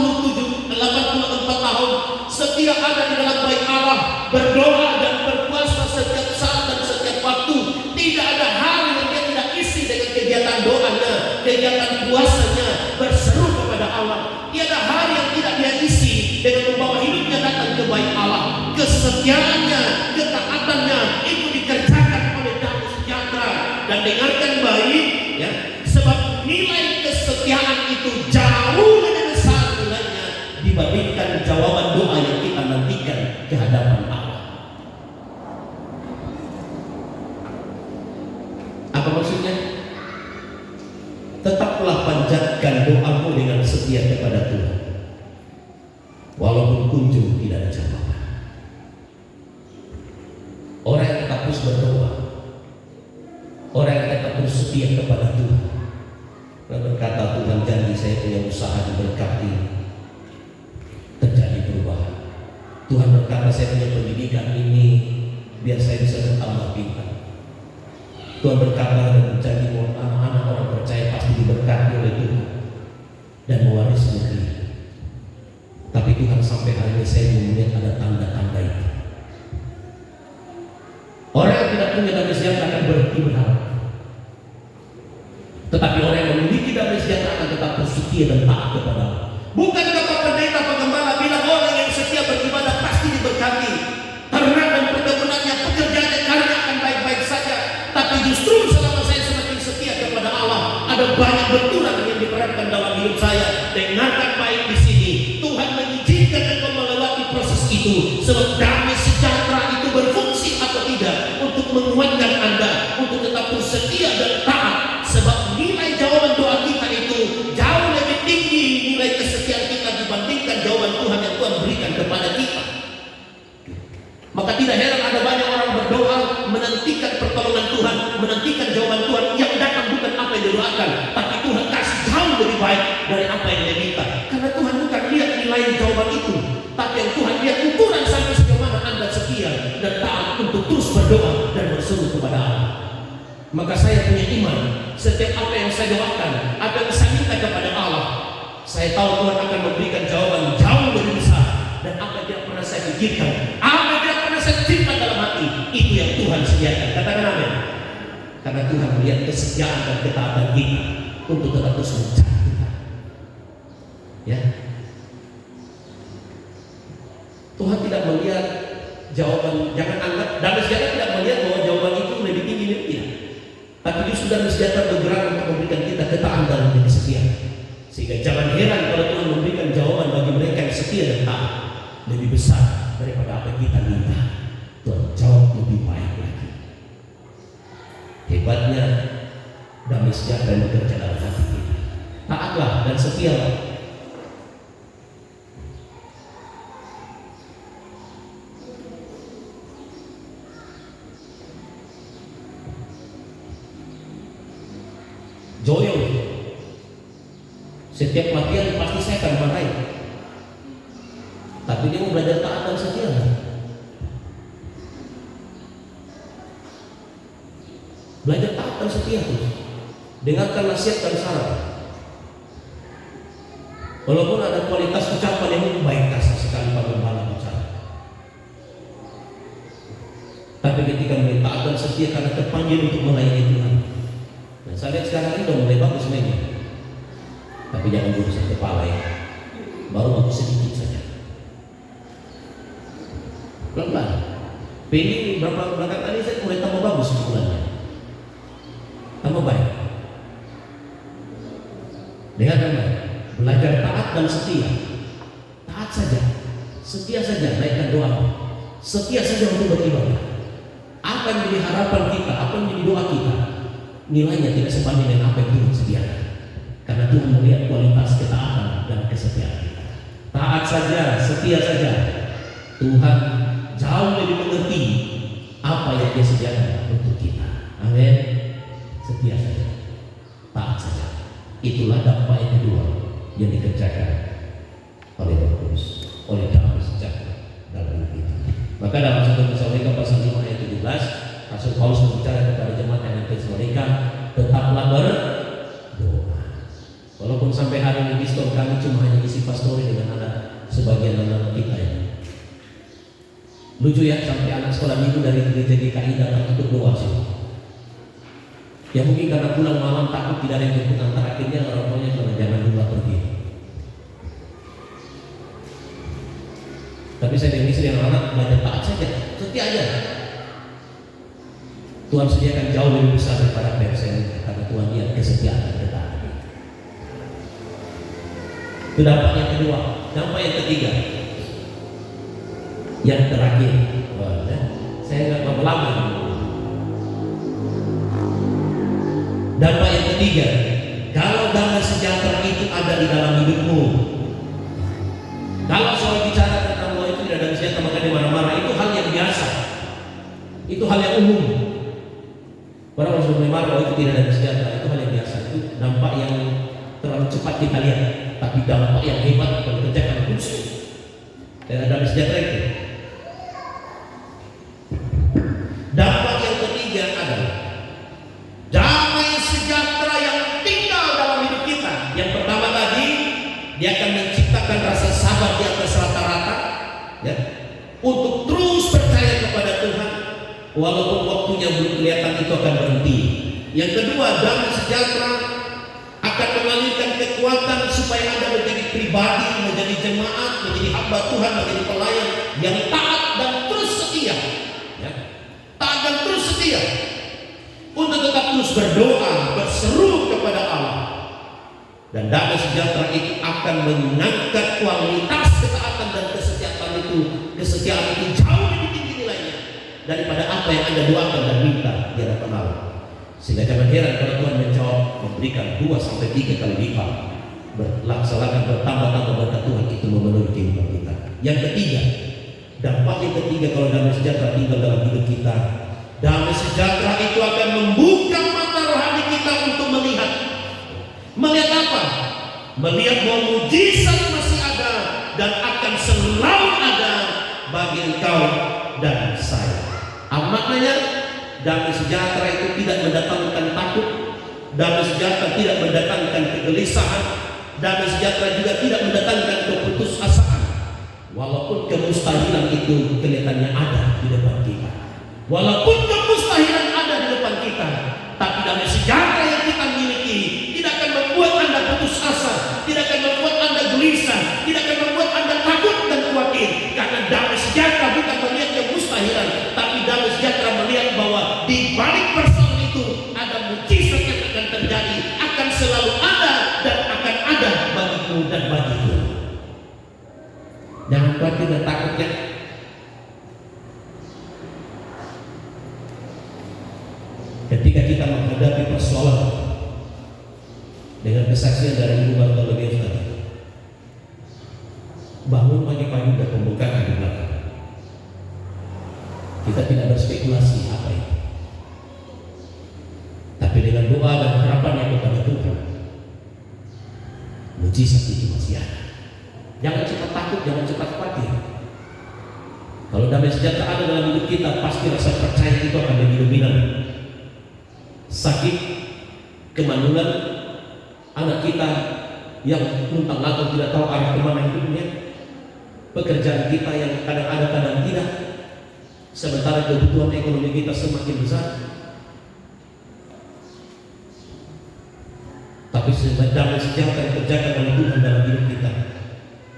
tahun setia ada di dalam bait Allah, berdoa dan berpuasa setiap saat dan setiap waktu. Tidak ada hari yang dia tidak isi dengan kegiatan doanya, kegiatan puasanya, berseru kepada Allah. Tiada hari yang tidak dia isi dengan membawa hidupnya datang ke bait Allah. Kesetiaannya, ketaatannya itu dikerjakan oleh Damai Sejahtera. Dan dengarkan baik, ya, sebab nilai kesetiaan itu jauh lebih besar nilainya dibandingkan jawaban doa yang kita nantikan ke hadapan Allah. Apa maksudnya? Tetaplah panjatkan doamu dengan setia kepada Tuhan, walaupun kunjung tidak ada jawaban. Orang yang tetap terus berdoa, orang yang tetap terus setia kepada Tuhan, dan berkata, Tuhan janji saya punya usaha diberkati, terjadi perubahan. Tuhan berkata saya punya pendidikan ini biar saya bisa bertambah pintar. Tuhan berkata dan berjanji bahwa anak-anak orang percaya pasti diberkati oleh Tuhan dan mewarisi negeri. Tapi Tuhan, sampai hari ini saya belum melihat ada tanda-tanda itu. Orang yang tidak punya damai sejahtera akan berhenti berharap. Tetapi orang yang memiliki damai sejahtera akan tetap bersetia dan taat kepada Allah. Bukankah Pak Pendeta, Pak Gembala bilang orang yang setia beribadah pasti diberkati, ternak dan perkebunannya, pekerjaannya, karirnya akan baik-baik saja. Tapi justru selama saya semakin setia kepada Allah, ada banyak benturan yang diperhatikan dalam hidup saya. Dengarkan baik di sini, Tuhan mengizinkan engkau melewati proses itu, sebab damai sejahtera itu berfungsi atau tidak untuk menguatkan Anda untuk tetap bersetia dan taat. Sebab nilai jawaban doa kita itu jauh lebih tinggi nilai kesetiaan kita dibandingkan jawaban Tuhan yang Tuhan berikan kepada kita. Maka tidak heran ada banyak orang berdoa menantikan pertolongan Tuhan, menantikan jawaban Tuhan yang datang bukan apa yang didoakan, tapi Tuhan kasih jauh lebih baik dari apa yang dia minta. Karena Tuhan bukan lihat nilai jawaban itu, tapi yang Tuhan lihat ukuran sampai sejauh mana Anda setia dan taat untuk terus berdoa dan berseru kepada Allah. Maka saya punya iman, setiap apa yang saya doakan, apa yang saya minta kepada Allah, saya tahu Tuhan akan memberikan jawaban jauh lebih besar. Dan apa yang tidak pernah saya pikirkan, apa yang tidak pernah saya simpan dalam hati, itu yang Tuhan sediakan. Katakan amin. Karena Tuhan melihat kesetiaan dan ketaatan kita untuk tetap terus mencari Tuhan. Ya, Tuhan tidak melihat jawaban. Jangan anggap damai sejahtera tidak melihat bahwa jawaban itu lebih tinggi dari kita. Tapi justru damai sejahtera bergerak untuk memberikan kita ketaatan dan kesetiaan. Sehingga jangan heran kalau Tuhan memberikan jawaban bagi mereka yang setia dan taat lebih besar daripada apa yang kita minta. Tuhan jawab lebih baik lagi. Hebatnya damai sejahtera yang bekerja dalam hati kita. Taatlah dan setialah. Joyo, setiap pelatihan pasti saya akan marahin, tapi dia mau belajar taat dan setia. Belajar taat dan setia terus. Dengarkan nasihat dan saran. Walaupun ada kualitas ucapan yang baik kasar sekali bagaimana bicara, tapi ketika mulai taat dan setia karena terpanggil untuk melayani Tuhan. Nah, saya lihat sekarang ini udah mulai bagus mainnya, tapi jangan berusaha kepala ya, baru bagus sedikit saja, pelan-pelan. Ini berapa belakangan ini saya mulai tambah bagus pukulannya, tambah baik. Dengarkan baik, belajar taat dan setia. Taat saja, setia saja, naikkan doa, setia saja untuk beribadah. Apa yang menjadi harapan kita, apa yang menjadi doa kita, nilainya tidak sebanding dengan apa yang Tuhan sediakan. Karena Tuhan melihat kualitas ketaatan dan kesetiaan kita. Taat saja, setia saja, Tuhan jauh lebih mengerti apa yang Dia sediakan untuk kita. Amin. Setia saja, taat saja. Itulah dampak yang kedua yang dikerjakan oleh Roh Kudus, oleh damai sejahtera dalam hidup kita. Maka dalam 1 Tesalonika pasal 5 ayat 17, Rasul Paulus berbicara kepada jemaat yang di Tesalonika, tetaplah berdoa. Walaupun sampai hari ini Kristen kami cuma hanya isi pastori dengan anak sebagian anak kita ya. Lucu ya, sampai anak sekolah minggu dari gereja GKI datang untuk doa sih. Ya mungkin karena pulang malam takut tidak ada yang jemput, antara akhirnya orang tuanya cuma jangan dulu pergi. Tapi saya dengan istri dan anak belajar taat saja, setia aja. Tuhan sediakan jauh lebih besar daripada apa yang saya minta, karena Tuhan lihat kesetiaan dan ketaatan. Itu dampak yang kedua. Dampak yang ketiga, yang terakhir, saya nggak mau lama. Dampak yang ketiga, kalau damai sejahtera itu ada di dalam hidupmu, kalau soal bicara tentang bahwa itu tidak ada sejahtera maka dia marah-marah, itu hal yang biasa, itu hal yang umum. Orang harus mulai marah, itu tidak ada sejahtera, itu hal yang biasa. Itu dampak yang terlalu cepat kita lihat, tapi dampak yang hebat kalau kerjakan khusus dan ada sejahtera itu. Dampak yang ketiga adalah damai sejahtera yang tinggal dalam hidup kita. Yang pertama tadi, dia akan menciptakan rasa sabar di atas rata-rata, ya, untuk terus percaya kepada Tuhan walaupun waktunya belum kelihatan itu akan berhenti. Yang kedua, damai sejahtera akan mengalirkan kekuatan supaya Anda menjadi pribadi, menjadi jemaat, menjadi hamba Tuhan, menjadi pelayan yang taat dan terus setia, ya. Taat dan terus setia untuk tetap terus berdoa, berseru kepada Allah. Dan damai sejahtera itu akan mengangkat kualitas ketaatan dan kesetiaan itu jauh lebih tinggi nilainya daripada apa yang Anda doakan dan minta di hadapan Allah. Sehingga jangan heran kalau Tuhan menjawab, memberikan 2-3 kali lipat, berlaksanakan bertambah-tambah berkat Tuhan itu memenuhi kehidupan kita. Yang ketiga, dampak yang ketiga kalau damai sejahtera tinggal dalam hidup kita, damai sejahtera itu akan membuka mata rohani kita untuk melihat. Melihat apa? Melihat bahwa mujizat masih ada dan akan selalu ada bagi engkau dan saya. Apa maknanya? Damai sejahtera itu tidak mendatangkan takut. Damai sejahtera tidak mendatangkan kegelisahan. Damai sejahtera juga tidak mendatangkan keputusasaan. Walaupun kemustahilan itu kelihatannya ada di depan kita. Walaupun kemustahilan ada di depan kita, tapi damai sejahtera yang kita miliki tidak akan membuat Anda putus asa, tidak akan membuat Anda gelisah, tidak akan membuat Anda takut dan khawatir. Karena damai sejahtera bukan melihat kemustahilan, tapi damai sejahtera melihat bahwa di balik persoalan itu ada mujizat yang akan terjadi, akan selalu ada dan akan ada bagimu dan bagiku. Jangan khawatir dan takut ya. kita menghadapi persoalan dengan kesaksian dari Ibu Bartolomeus tadi. Bangun pagi-pagi dan pembukaan di belakang. Kita tidak berspekulasi apa itu, tapi dengan doa dan harapannya kepada Tuhan, mujizat itu masih ada. Jangan cepat takut, jangan cepat khawatir. Kalau damai sejahtera ada dalam hidup kita, pasti rasa percaya itu akan lebih dominan. Sakit, kemandulan, anak kita yang luntang lantung tidak tahu arah kemana hidupnya, pekerjaan kita yang kadang ada kadang tidak, sementara kebutuhan ekonomi kita semakin besar. Tapi damai sejahtera yang terjaga oleh Tuhan dalam hidup kita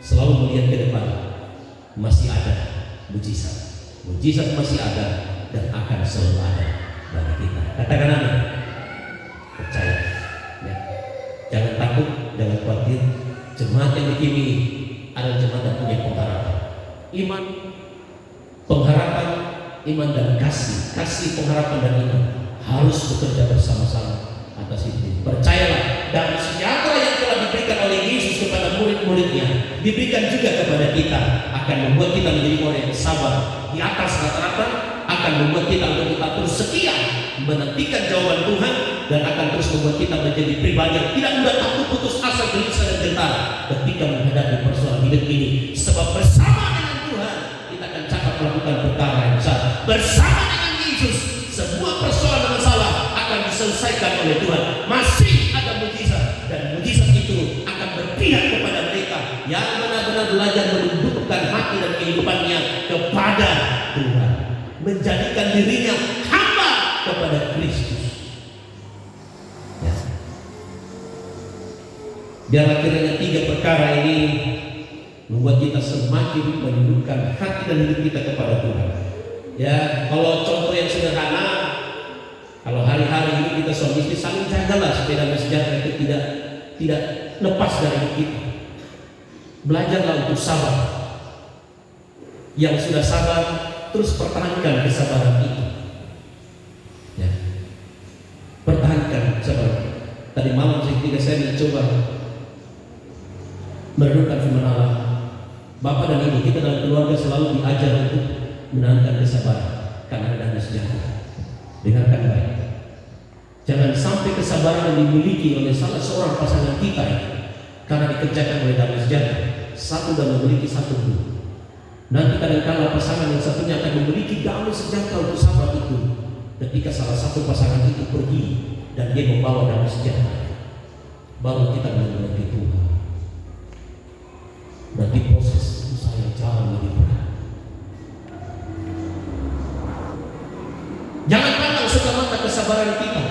selalu melihat ke depan, masih ada mujizat. Mujizat masih ada dan akan selalu ada bagi kita. Katakan amin. Percaya ya. Jangan takut, jangan khawatir. Jemaat yang dikini adalah jemaat yang punya pengharapan. Iman, pengharapan, iman dan kasih. Kasih, pengharapan dan iman harus bekerja bersama-sama atas itu. Percayalah, dan sejahtera yang telah diberikan oleh Yesus kepada murid-muridnya diberikan juga kepada kita, akan membuat kita menjadi orang yang sabar di atas rata-rata, akan membuat kita untuk tetap terus setia menantikan jawaban Tuhan, dan akan terus membuat kita menjadi pribadi yang tidak mudah takut, putus asa, gelisah dan gentar ketika menghadapi persoalan hidup ini. Sebab bersama dengan Tuhan kita akan cakap melakukan perkara yang besar. Bersama dengan Yesus semua persoalan dan masalah akan diselesaikan oleh Tuhan. Masih ada mujizat, dan mujizat itu akan berpihak kepada mereka yang benar-benar belajar menundukkan hati dan kehidupannya kepada Tuhan, menjadikan dirinya hamba kepada Kristus. Ya. Biarlah kiranya 3 perkara ini membuat kita semakin menundukkan hati dan hidup kita kepada Tuhan. Ya, kalau contoh yang sederhana, kalau hari-hari ini kita suami istri saling jagalah supaya damai sejahtera itu tidak lepas dari hidup kita. Belajarlah untuk sabar. Yang sudah sabar, terus pertahankan kesabaran itu. Ya. Pertahankan sabar. Tadi malam ketika saya mencoba merenungkan firman Allah, Bapak dan Ibu kita dalam keluarga selalu diajar untuk menahankan kesabaran karena ada damai sejahtera. Dengarkan baik. Jangan sampai kesabaran yang dimiliki oleh salah seorang pasangan kita karena dikerjakan oleh damai sejahtera, satu dan memiliki satu dulu. Nanti kadang-kala pasangan yang satunya akan memiliki damai sejahtera untuk sahabat itu ketika salah satu pasangan itu pergi dan dia membawa damai sejahtera, baru kita mengerti Tuhan. Nanti proses itu saya jauh lebih berat. Jangan pandang sebelah mata kesabaran kita.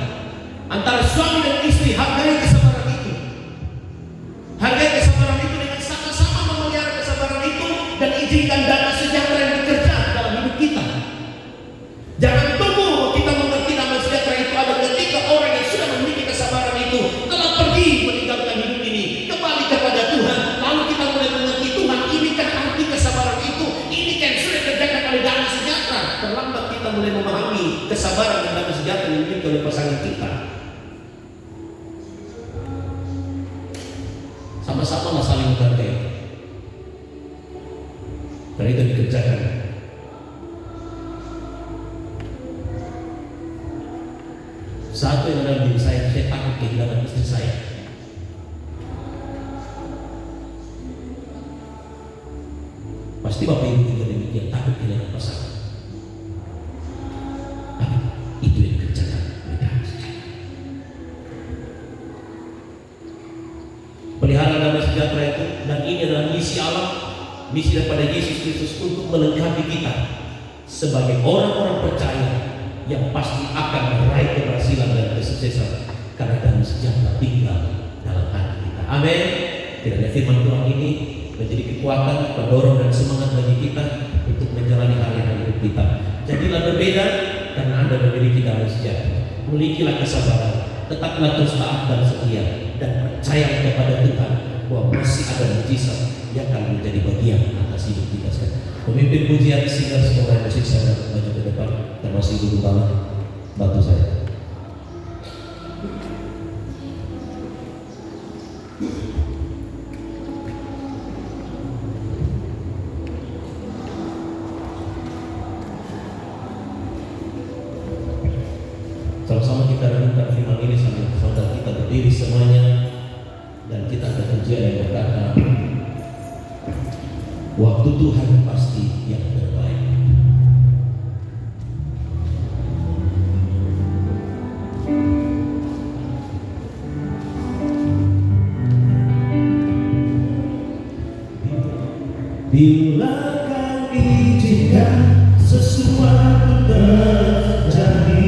Antara suami dan istri, hargai kesabaran itu. Hargai kesabaran itu dengan sama-sama memelihara kesabaran itu, dan izinkan damai sejahtera yang bekerja dalam hidup kita. Jangan tunggu kita mengerti damai sejahtera itu ada ketika orang yang sudah memiliki kesabaran itu telah pergi meninggalkan hidup ini, kembali kepada Tuhan. Lalu kita mulai mengerti Tuhan, ini kan arti kesabaran itu, ini kan sudah dikerjakan oleh damai sejahtera. Terlambat kita mulai memahami kesabaran dan damai sejahtera yang dimiliki oleh pasangan kita. Sama-sama saling menghargai. Karena itu dikerjakan. Satu yang ada di diri saya takut kehilangan istri saya. Pasti Bapak Ibu juga demikian, takut kehilangan pasangan. Tapi itu yang dikerjakan oleh damai sejahtera. Pelihara damai sejahtera itu, dan ini adalah misi Allah, misi daripada Yesus Kristus untuk melengkapi kita sebagai orang-orang percaya yang pasti akan meraih keberhasilan dan kesuksesan karena damai sejahtera tinggal dalam hati kita. Amin. Kiranya firman Tuhan ini menjadi kekuatan, pendorong dan semangat bagi kita untuk menjalani hari-hari hidup kita. Jadilah berbeda karena Anda memiliki damai sejahtera. Milikilah kesabaran, tetaplah terus taat dan setia, dan percaya kepada Tuhan bahwa masih ada mujizat yang akan menjadi bagian atas hidup kita sekarang. Pemimpin pujian singer sekolah musik saya maju ke depan, termasuk guru bantu saya. Sama-sama kita renungkan firman ini sambil saudara kita berdiri semuanya, dan kita akan pujian yang berkata, waktu Tuhan pasti yang terbaik. Bila Kau izinkan sesuatu terjadi,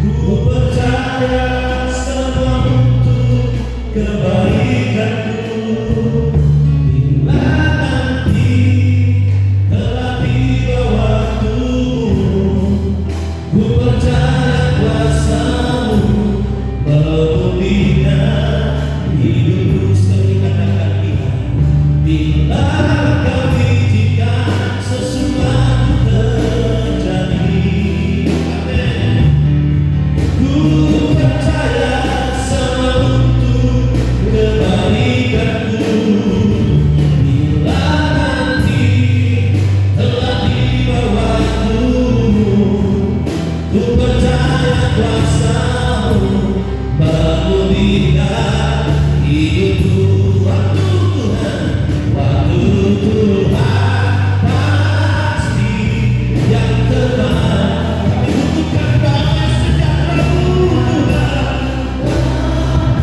ku percaya semua untuk kebaikanku. Bila nanti telah tiba waktumu, ku percaya kuasa-Mu memulihkan hidupku. Sekali katakan bila Kau izinkan sesuatu terjadi, amin. Ku percaya semua untuk kebaikanku. Bila nanti telah tiba waktumu, ku percaya kuasa-Mu memulihkan hidupku. Waktu Tuhan pasti yang terbaik. Kami butuhkan damai sejahtera-Mu Tuhan.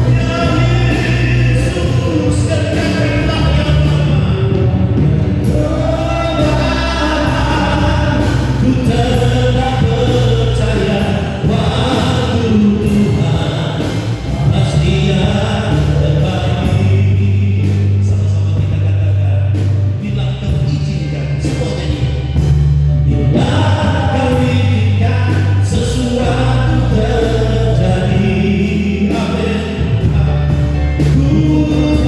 Ya Yesus, kekailah yang terbaik. Ku tetap percaya waktu Tuhan pasti yang terbaik. Sama-sama kita katakan, bila Kau izinkan semuanya ini, bila Kau izinkan sesuatu terjadi, amin. Ku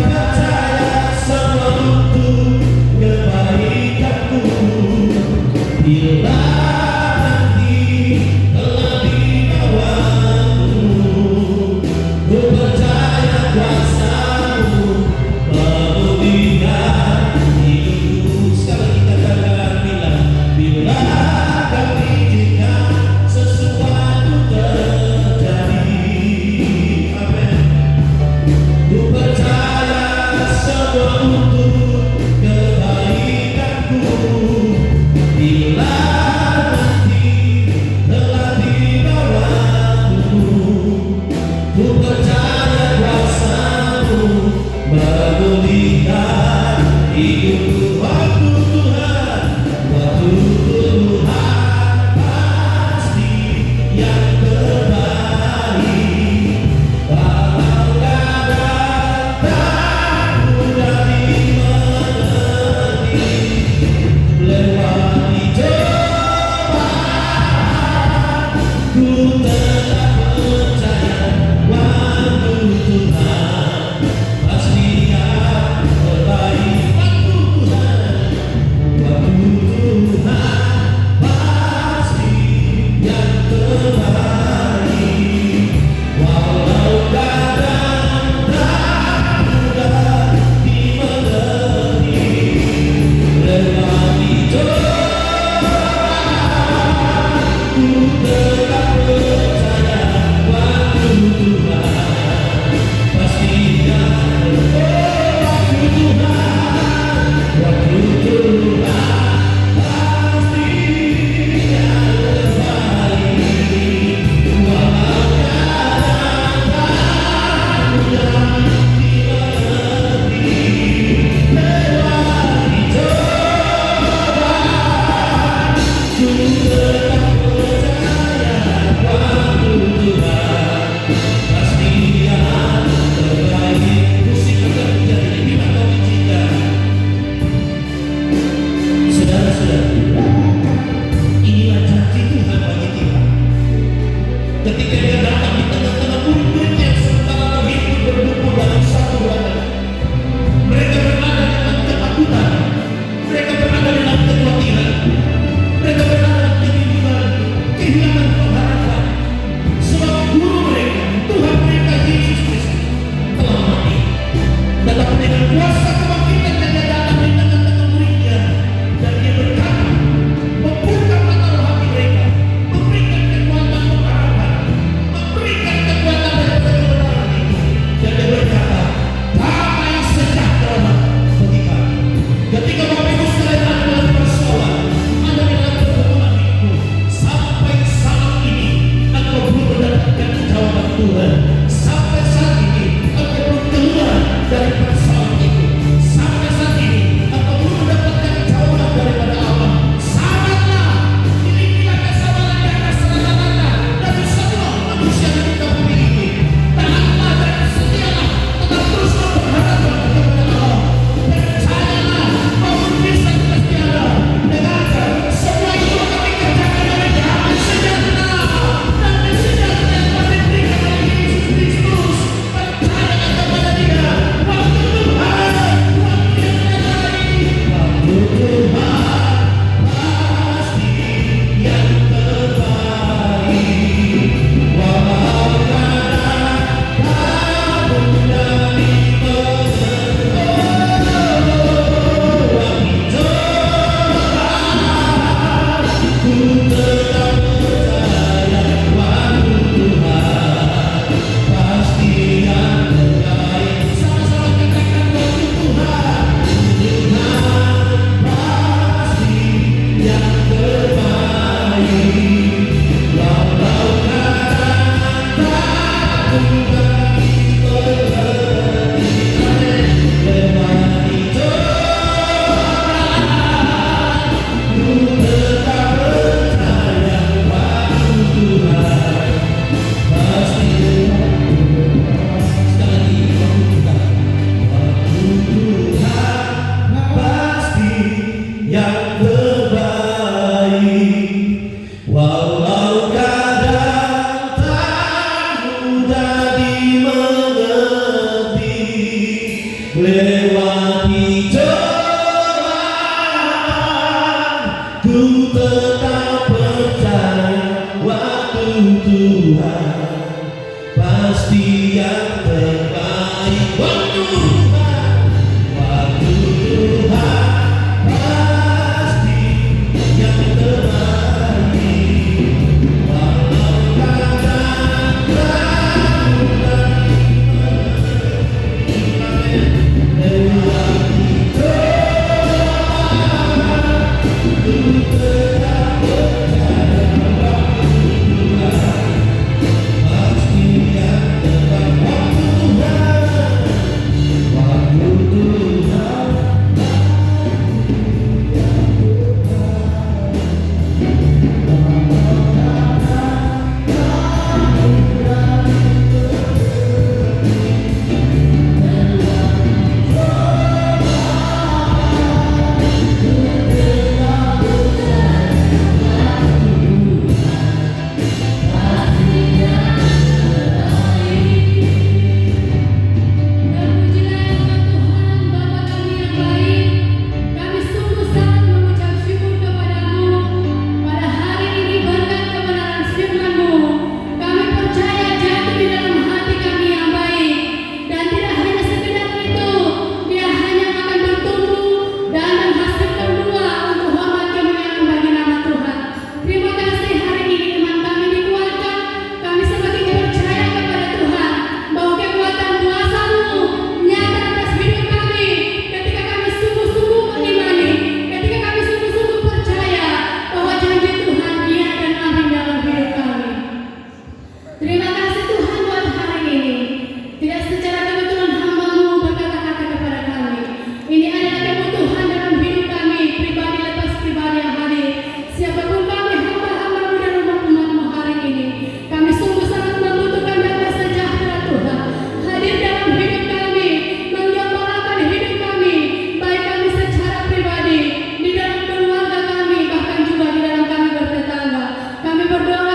percaya semua untuk kebaikanku. Bila nanti telah tiba waktumu, ku percaya kuasa-Mu memulihkan hidupku. Sekali kita katakan, bila Kau izinkan sesuatu terjadi, amin. Ku percaya semua untuk kebaikanku. Bila nanti telah tiba waktumu, ku percaya kuasa-Mu memulihkan hidupku. Waktu Tuhan pasti yang terbaik. Walau kadang tak mudah dimengerti, lewati cobaan, ku tetap percaya waktu Tuhan pasti yang terbaik. Waktu Tuhan pasti yang terbaik. Walau kadang tak mudah dimengerti, lewati cobaan, ku tetap percaya waktu Tuhan pasti yang terbaik. Waktu Tuhan pasti yang terbaik. Walau kadang tak mudah dimengerti, lewati cobaan, ku tetap percaya waktu Tuhan pasti yang terbaik. Musik akan menjadi bila Kau izinkan. Saudara-saudara, inilah janji Tuhan bagi kita. Ketika Dia datang di tengah-tengah murid-murid yang sementara hidup berkumpul dalam satu ruangan, mereka berada dalam ketakutan, mereka berada dalam kekhawatiran, mereka berada dalam kebingungan, kehilangan pengharapan. Sebab guru mereka, Tuhan mereka Yesus Kristus telah mati. Tetapi dengan kuasa kebangkitan Dia datang di tengah-tengah muridnya, dan Dia berkata, membuka mata rohani mereka, memberikan terbaik. Walau kadang tak mudah dimengerti, lewati cobaan ku tetap